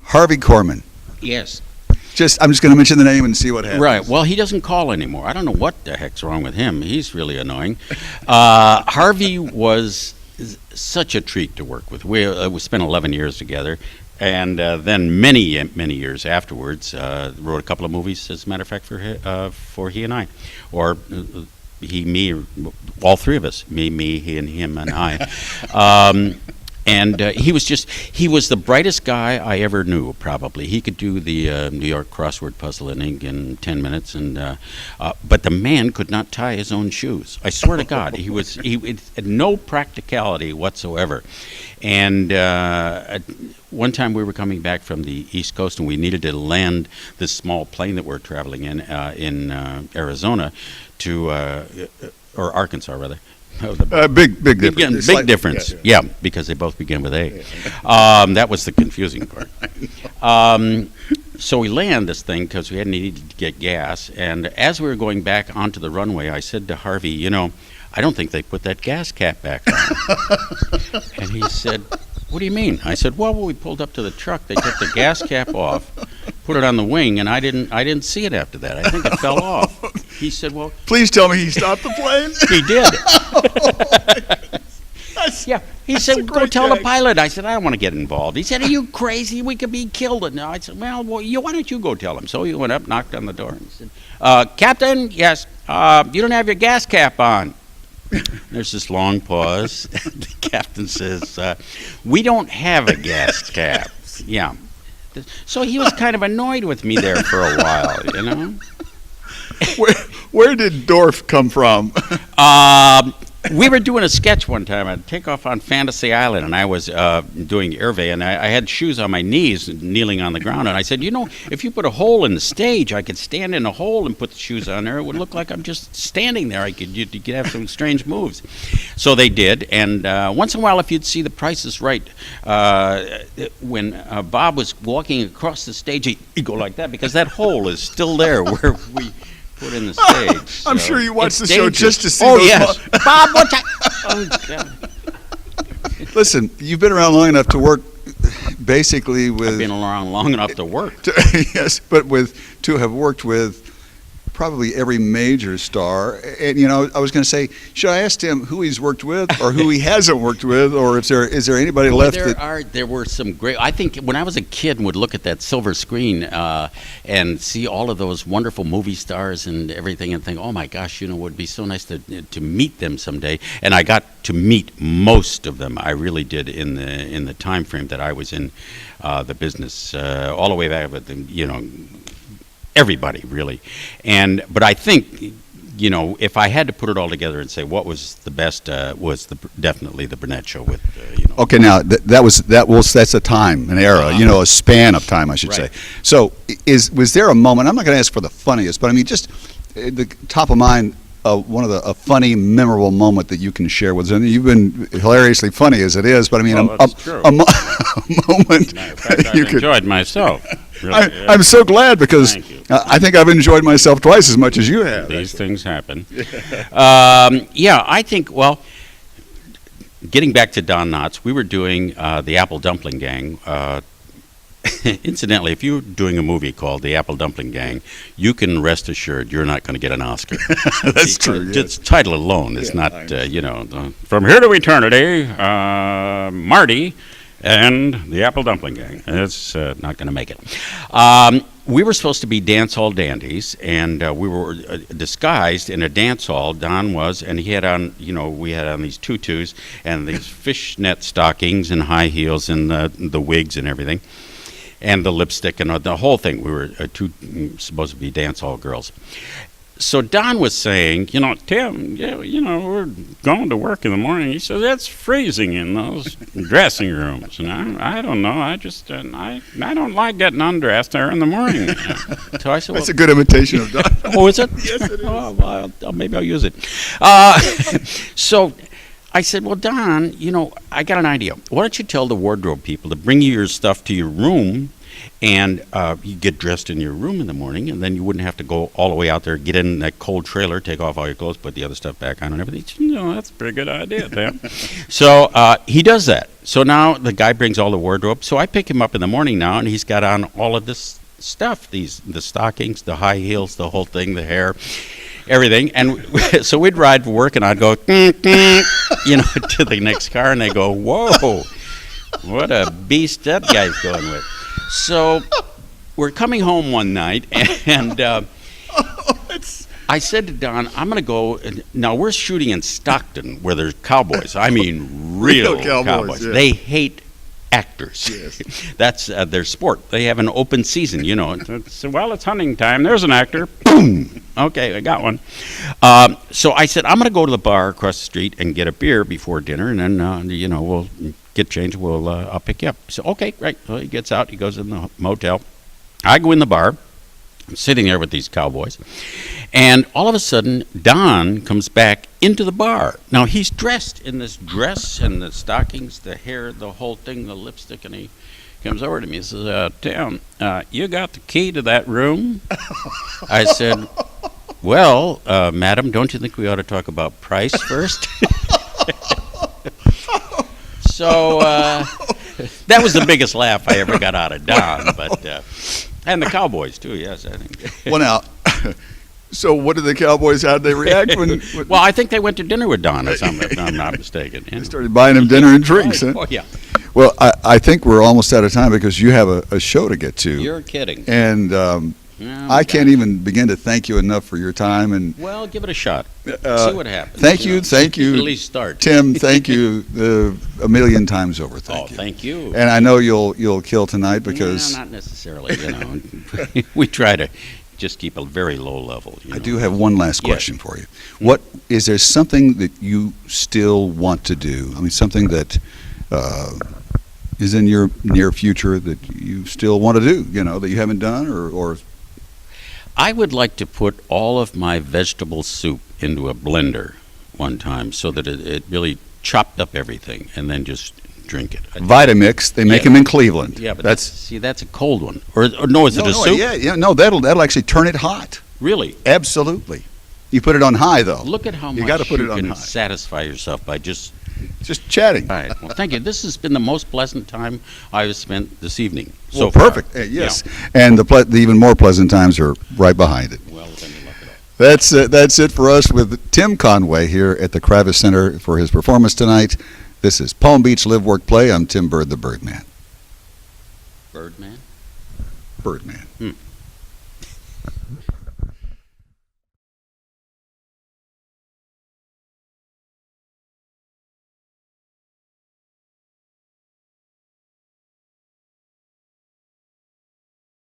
Harvey Korman. Yes. I'm just going to mention the name and see what happens. Right. Well, he doesn't call anymore. I don't know what the heck's wrong with him. He's really annoying. Harvey was such a treat to work with. We spent 11 years together, and then many years afterwards, wrote a couple of movies, as a matter of fact, for he and I, or he, me, or all three of us, me, he, and him, and I. And he was the brightest guy I ever knew, probably. He could do the New York crossword puzzle in ink in 10 minutes, but the man could not tie his own shoes. I swear to God, he had no practicality whatsoever. And one time we were coming back from the East Coast, and we needed to land this small plane that we're traveling in Arizona or Arkansas, rather. Big difference. Big difference. Yeah, because they both begin with A. That was the confusing part. So we land this thing because we had needed to get gas. And as we were going back onto the runway, I said to Harvey, I don't think they put that gas cap back on. And he said, what do you mean? I said, well, when we pulled up to the truck, they took the gas cap off, put it on the wing, and I didn't see it after that. I think it fell off. He said, well... Please tell me he stopped the plane? He did. Yeah. He said, go tell the pilot. I said, I don't want to get involved. He said, are you crazy? We could be killed. No. I said, well, why don't you go tell him? So he went up, knocked on the door, and said, Captain, yes, you don't have your gas cap on. There's this long pause. The captain says, we don't have a gas cap. Yeah. So he was kind of annoyed with me there for a while, Where did Dorf come from? We were doing a sketch one time, a takeoff on Fantasy Island, and I was doing Hervé, and I had shoes on my knees, kneeling on the ground, and I said, if you put a hole in the stage, I could stand in a hole and put the shoes on there. It would look like I'm just standing there. You could have some strange moves. So they did, and once in a while, if you'd see The Price is Right, when Bob was walking across the stage, he'd go like that, because that hole is still there where we... put in the stage. I'm sure you watched the show just to see those. Yes. Bob, what's that? Listen, you've been around long enough to work basically with... I've been around long enough to work. Yes, but to have worked with probably every major star. And, I was going to say, should I ask him who he's worked with or who he hasn't worked with, or is there anybody left? There were some great... I think when I was a kid and would look at that silver screen and see all of those wonderful movie stars and everything and think, oh my gosh, it would be so nice to meet them someday. And I got to meet most of them. I really did in the time frame that I was in the business, all the way back with everybody really. But I think if I had to put it all together and say what was the best, was definitely the Burnett show with Okay, now that's a time, an era, a span of time, I should say. So was there a moment? I'm not going to ask for the funniest, but I mean just the top of mind. One of a funny, memorable moment that you can share with us. And you've been hilariously funny as it is, but I mean, a moment. In fact, I've enjoyed myself. Really, I'm so glad because I think I've enjoyed myself twice as much as you have. These things happen. I think, getting back to Don Knotts, we were doing the Apple Dumpling Gang. Incidentally, if you're doing a movie called The Apple Dumpling Gang, you can rest assured you're not going to get an Oscar. That's true. Yes. Just title alone is not, From Here to Eternity, Marty and The Apple Dumpling Gang. It's not going to make it. We were supposed to be dance hall dandies, and we were disguised in a dance hall. Don was, and he had on, we had on these tutus and these fishnet stockings and high heels and the wigs and everything. And the lipstick and the whole thing. We were supposed to be dance hall girls. So Don was saying, Tim, we're going to work in the morning. He said, that's freezing in those dressing rooms. And I don't know. I just, I don't like getting undressed there in the morning. So I said, that's a good imitation of Don. Oh, is it? Yes, it is. Oh, well, maybe I'll use it. So I said, well, Don, I got an idea. Why don't you tell the wardrobe people to bring you your stuff to your room, and you get dressed in your room in the morning, and then you wouldn't have to go all the way out there, get in that cold trailer, take off all your clothes, put the other stuff back on and everything. That's a pretty good idea, Tim. So he does that. So now the guy brings all the wardrobe. So I pick him up in the morning now, and he's got on all of this stuff, the stockings, the high heels, the whole thing, the hair, everything. And so we'd ride to work, and I'd go, to the next car, and they go, whoa, what a beast that guy's going with. So we're coming home one night, and I said to Don, I'm going to go. Now, we're shooting in Stockton where there's cowboys. I mean, real cowboys. Yeah. They hate actors. Yes. That's their sport. They have an open season, Well, it's hunting time. There's an actor. Boom. Okay, I got one. So I said, I'm going to go to the bar across the street and get a beer before dinner, and then, we'll get changed. I'll pick you up. So, okay, right. So he gets out. He goes in the motel. I go in the bar. I'm sitting there with these cowboys. And all of a sudden, Don comes back into the bar. Now, he's dressed in this dress and the stockings, the hair, the whole thing, the lipstick, and he comes over to me and says, Tim, you got the key to that room? I said, well, madam, don't you think we ought to talk about price first? So that was the biggest laugh I ever got out of Don, and the Cowboys, too, yes, I think. Well, now, so what did the Cowboys, how did they react when Well, I think they went to dinner with Don or something, if I'm not mistaken. they started buying him dinner and drinks? Right. Huh? Oh, yeah. Well, I think we're almost out of time because you have a show to get to. You're kidding. And I can't even begin to thank you enough for your time. And Well, give it a shot. See what happens. Thank you. At least start. Tim, thank you a million times over. Thank you. And I know you'll kill tonight because not necessarily. We try to just keep a very low level. I do have one last question for you. What is there something that you still want to do? I mean, something that is in your near future that you still want to do? That you haven't done, or I would like to put all of my vegetable soup into a blender one time so that it really chopped up everything and then just drink it. Vitamix, they make them in Cleveland. Yeah, but that's a cold one. Or no, is it a soup? No, that'll actually turn it hot. Really? Absolutely. You put it on high, though. Look at how much you got to put it on can high. Satisfy yourself by just chatting. All right. Well, thank you. This has been the most pleasant time I've spent this evening. So perfect. Yes. Yeah. And the even more pleasant times are right behind it. Well, then you luck it all. That's it for us with Tim Conway here at the Kravis Center for his performance tonight. This is Palm Beach Live, Work, Play. I'm Tim Bird, the Birdman. Birdman? Birdman.